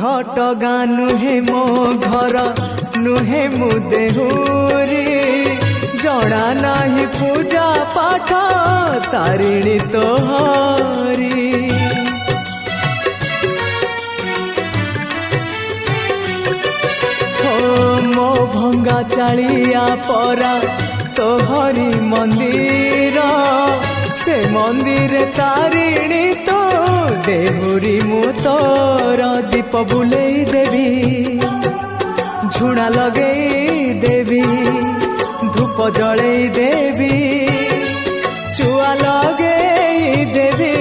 घटगा नुहे मो घर नुहे मु देहुरी जड़ा नाही पूजा पाठ तारिणी तोहरी हो मो भंगा चालिया परा तोहरी मंदिर से मंदिर तारिणी तो देहुरी मु तोर दीप बुलेई देवी झुणा लगेई देवी धूप जड़ेई देवी चुआ लगेई देवी